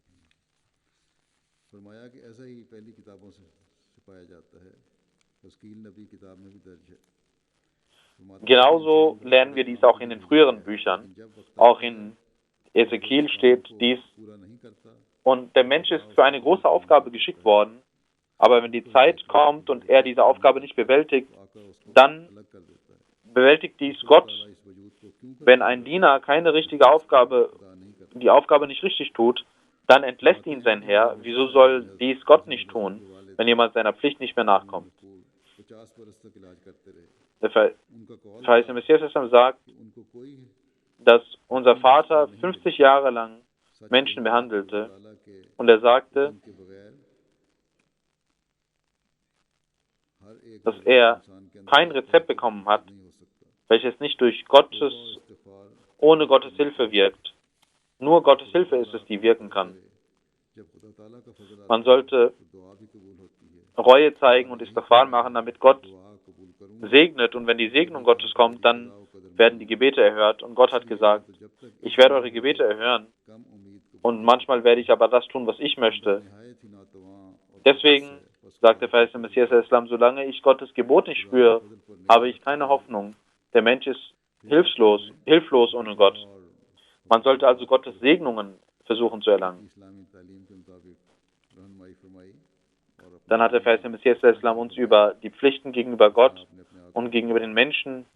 फरमाया कि ऐसा ही पहली किताबों से पाया जाता है, तस्कील नबी किताब में भी दर्ज है। Genauso lernen wir dies auch in den früheren Büchern. Auch in Ezekiel steht dies. पूरा नहीं करता Und der Mensch ist für eine große Aufgabe geschickt worden. Aber wenn die Zeit kommt und er diese Aufgabe nicht bewältigt, तो आका उसको dann अलग कर देता है। bewältigt dies Gott. ताला इस वजूद को क्यों Wenn ein Diener keine richtige Aufgabe, अदा नहीं करता? die Aufgabe nicht richtig tut, dann entlässt ihn sein Herr. Wieso soll dies Gott nicht tun, wenn jemand seiner Pflicht nicht mehr nachkommt? 50 बरस तक इलाज करते रहे। Der उनका कौल verheißene Messias sagt, कि उनको कोई dass unser Vater 50 Jahre lang Menschen behandelte ताला के und er sagte, के बगैर हर एक dass er इंसान के अंदर kein Rezept bekommen hat, नहीं हो सकता। welches nicht durch Gottes, इस्तिग़फ़ार ohne Gottes Hilfe wirkt. Nur Gottes Hilfe ist es, die wirken kann. जब खुदा ताला का फजल Man sollte तो दुआ भी कबूल होती है। Reue zeigen und Istighfar machen, damit Gott दुआ कबूल करूँ segnet. Und wenn die Segnung Gottes kommt, dann werden die Gebete erhört. Und Gott hat gesagt, तो जब तक ich werde eure Gebete erhören. कम उम्मीद को Und manchmal werde ich aber das tun, was ich möchte. निहायत ही नातवां और Deswegen, sagt der verheißene Messias Islam, solange ich Gottes Gebot nicht spüre, habe ich keine Hoffnung. Der Mensch ist hilflos ohne Gott. Man sollte also Gottes Segnungen versuchen zu erlangen. इस्लामी तालीम के मुताबिक रहनुमाई फरमाई और अपने Dann hat der verheißene Messias Islam uns über die Pflichten gegenüber Gott अपने आगे und gegenüber den Menschen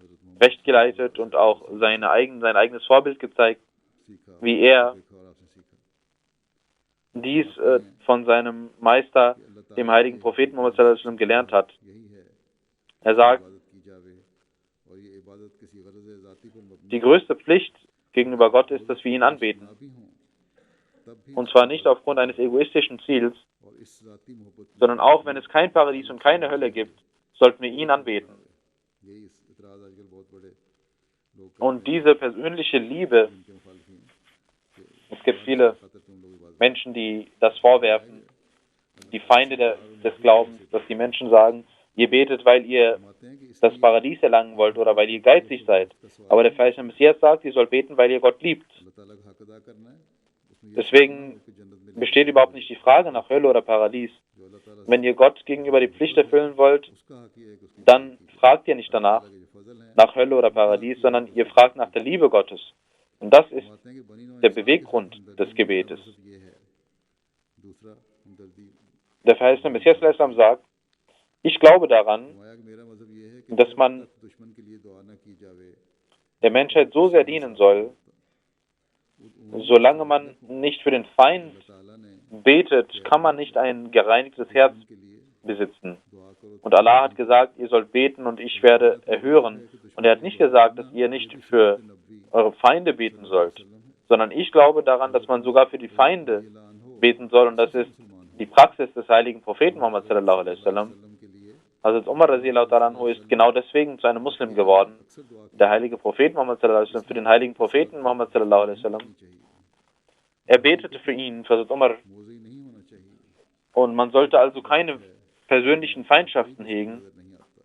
recht geleitet und auch sein eigenes Vorbild gezeigt, सीखा wie er देखा और आपसे सीखा dies von seinem Meister, dem heiligen Propheten Muhammad sallallahu alaihi wasallam, gelernt hat. यही है Er sagt, इबादत की जावे और ये इबादत किसी गरज ज़ाती पर मबनी die größte Pflicht gegenüber Gott ist, dass wir ihn anbeten. ना भी हों तब भी Und zwar nicht aufgrund eines egoistischen Ziels, और इस ज़ाती मोहब्बत sondern auch wenn es kein Paradies und keine Hölle gibt, sollten wir ihn anbeten. यही इस इतराज़ आजकल बहुत बड़े लोग Und diese persönliche Liebe, इनके मुखालिफिन es gibt viele खातिर तुम लोग इबादत Menschen, die das vorwerfen, die Feinde des Glaubens, dass die Menschen sagen, ihr betet, weil ihr फरमाते हैं कि इस das Paradies erlangen wollt oder weil ihr geizig seid. Aber der verheißene Messias sagt, ihr sollt beten, weil ihr Gott liebt. अल्लाह ताला का हक अदा करना है उसमें ये Deswegen कि जन्नत में besteht überhaupt nicht die Frage nach Hölle oder Paradies. जो अल्लाह ताला Wenn ihr Gott gegenüber die Pflicht erfüllen wollt, उसका हक ये है कि उसकी dann fragt ihr nicht danach, ताला के जो फजल है nach Hölle oder Paradies, sondern ihr fragt nach der Liebe Gottes. Und das ist फरमाते हैं कि बनी नौ der इंसान के साथ Beweggrund हमदर्दी des Gebetes. मकसद ये है दूसरा हमदर्दी Der verheißene Messias Islam sagt, ich glaube daran, फरमाया कि मेरा मजहब ये है कि dass जब man तक दुश्मन के लिए दुआ न की जावे der Menschheit so sehr dienen soll, solange man nicht für den Feind अल्लाह ताला ने betet, kann man nicht ein gereinigtes Herz के लिए besitzen. दुआ करो Und Allah hat gesagt, ihr sollt beten und ich werde erhören. Und er hat nicht gesagt, dass ihr nicht für eure Feinde beten sollt, sondern ich glaube daran, dass man sogar für die Feinde beten soll. Und das ist die Praxis des heiligen Propheten Muhammad sallallahu alaihi wasallam. के लिए Hazrat Umar radiallahu ta'ala anhu ist genau deswegen zu einem Muslim geworden. अक्सर दुआ Der heilige Prophet Muhammad sallallahu alaihi wasallam, für den heiligen Propheten Muhammad sallallahu alaihi wasallam. करनी चाहिए Er betete für ihn, für Hazrat Umar. मोज़ी नहीं होना चाहिए Und man sollte also keine persönlichen Feindschaften hegen. नजर नहीं आता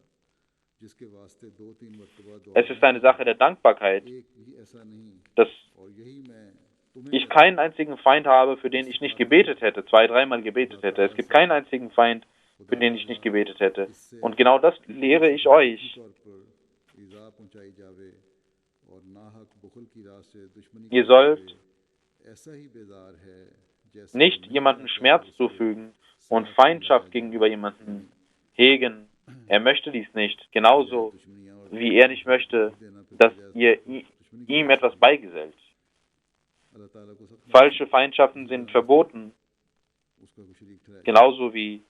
जिसके वास्ते दो तीन मरतबा दुआ Es ist eine Sache der Dankbarkeit, एक भी ऐसा नहीं dass और यही मैं तुम्हें ich keinen einzigen Feind habe, für den ich nicht gebetet hätte, 2-3 Mal gebetet hätte. Es gibt keinen einzigen Feind, für den ich nicht gebetet hätte. Und genau das lehre ich euch. तौर पर ईज़ा पहुंचाई जावे और नाहक बुखल की राह से दुश्मनी Ihr sollt ऐसा ही बेजार है जैसे nicht jemandem Schmerz zufügen und Feindschaft gegenüber jemandem hegen. Er möchte dies nicht, genauso दुश्मनियां और wie er nicht möchte, dass ihr ihm etwas beigesellt. Falsche Feindschaften sind verboten, genauso wie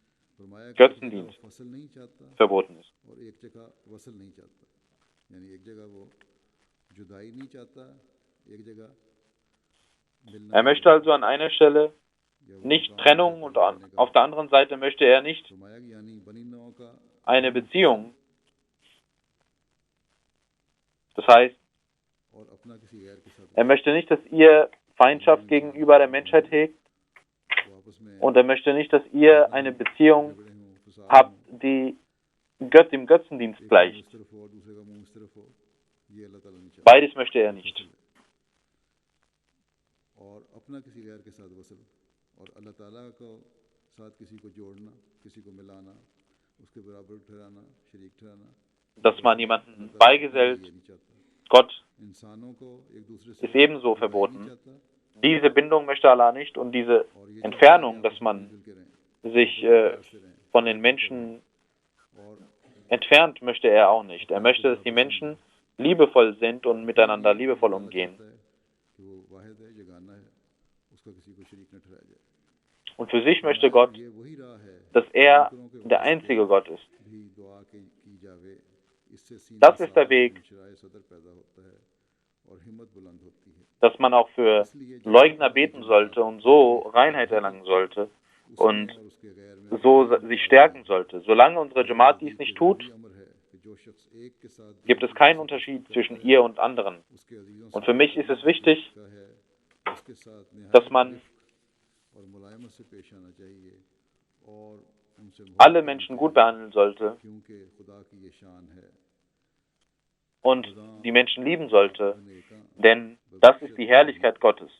Götzendienst verboten ist. Er möchte also an einer Stelle nicht Trennung und auf der anderen Seite möchte er nicht eine Beziehung. Das heißt, er möchte nicht, dass ihr Feindschaft gegenüber der Menschheit hegt und er möchte nicht, dass ihr eine Beziehung habt, die dem Götzendienst gleicht. Beides möchte er nicht. Dass man jemanden beigesellt, Gott ist ebenso verboten. Diese Bindung möchte Allah nicht und diese Entfernung, dass man sich von den Menschen entfernt, möchte er auch nicht. Er möchte, dass die Menschen liebevoll sind und miteinander liebevoll umgehen. Und für sich möchte Gott, dass er der einzige Gott ist. Das ist der Weg, dass man auch für Leugner beten sollte und so Reinheit erlangen sollte und so sich stärken sollte. Solange unsere Jamaat dies nicht tut, gibt es keinen Unterschied zwischen ihr und anderen. Und für mich ist es wichtig, dass man alle Menschen gut behandeln sollte und die Menschen lieben sollte, denn das ist die Herrlichkeit Gottes.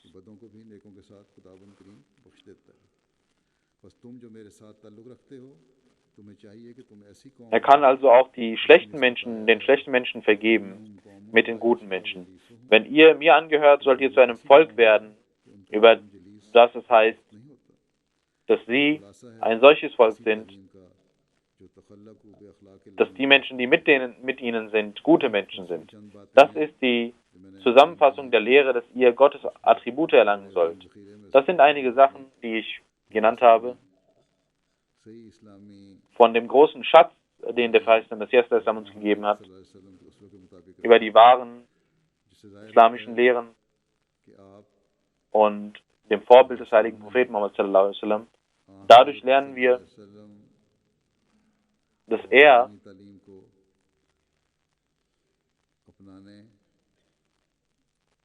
Er kann also auch die schlechten Menschen, den schlechten Menschen vergeben mit den guten Menschen. Wenn ihr mir angehört, sollt ihr zu einem Volk werden, über das es heißt, dass sie ein solches Volk sind, dass die Menschen, die mit ihnen sind, gute Menschen sind. Das ist die Zusammenfassung der Lehre, dass ihr Gottes Attribute erlangen sollt. Das sind einige Sachen, die ich genannt habe. Von dem großen Schatz, den der verheißene Messias uns gegeben hat, über die wahren islamischen Lehren und dem Vorbild des heiligen Propheten Muhammad sallallahu alaihi wasallam. Dadurch lernen wir, dass er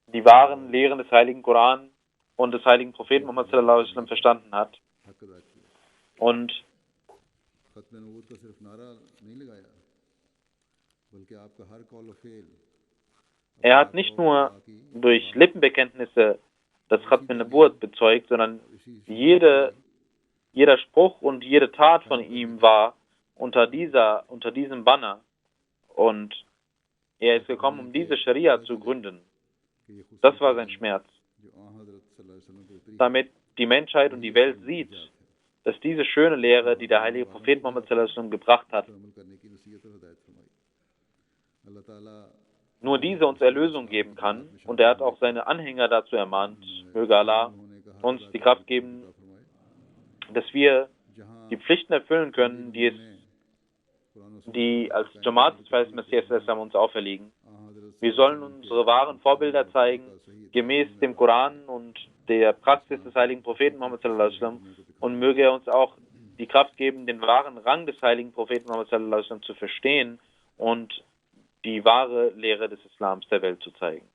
die wahren Lehren des heiligen Koran und des heiligen Propheten Muhammad sallallahu alaihi wasallam verstanden hat. Und er hat nicht nur durch Lippenbekenntnisse das Khatm an-Nubuwwat bezeugt, sondern jeder Spruch und jede Tat von ihm war unter diesem Banner. Und er ist gekommen, um diese Scharia zu gründen. Das war sein Schmerz. Damit die Menschheit und die Welt sieht, dass diese schöne Lehre, die der heilige Prophet Muhammad sallallahu alaihi wasallam gebracht hat, nur diese uns Erlösung geben kann. Und er hat auch seine Anhänger dazu ermahnt, möge Allah uns die Kraft geben, dass wir die Pflichten erfüllen können, die als Jamaat des verheißenen Messias uns auferlegen. Wir sollen unsere wahren Vorbilder zeigen, gemäß dem Koran und der Praxis des heiligen Propheten Muhammad sallallahu alaihi wasallam, und möge er uns auch die Kraft geben, den wahren Rang des heiligen Propheten Muhammad sallallahu alaihi wasallam zu verstehen und die wahre Lehre des Islams der Welt zu zeigen.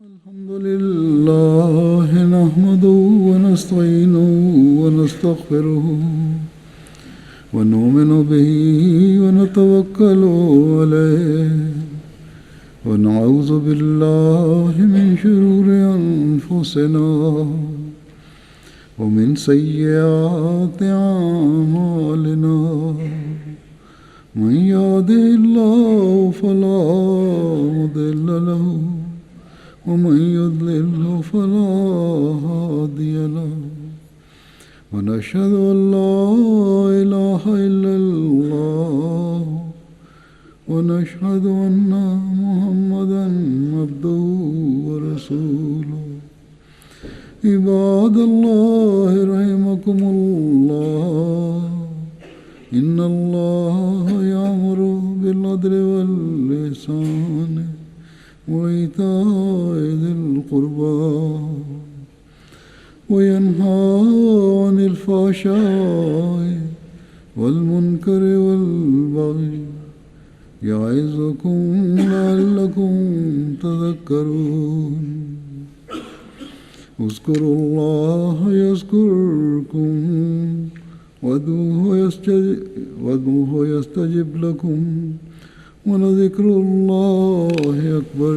Alhamdulillah, nahmaduhu wa nasta'inuhu wa nastaghfiruhu wa nu'minu bihi wa natawakkalu alayhi wa na'udhu billahi min shururi anfusina ومن سيئات أعمالنا من يهده الله فلا مضل له ومن يضلل فلا هادي له ونشهد أن لا إله إلا الله ونشهد أن محمدا عبده ورسوله عباد الله رحمكم الله إن الله يأمر بالعدل والإحسان وإيتاء ذي القربى وينهى عن الفحشاء والمنكر والبغي يعظكم لعلكم تذكرون اذكروا الله يذكركم وادعوه يستجب لكم ولذكر الله أكبر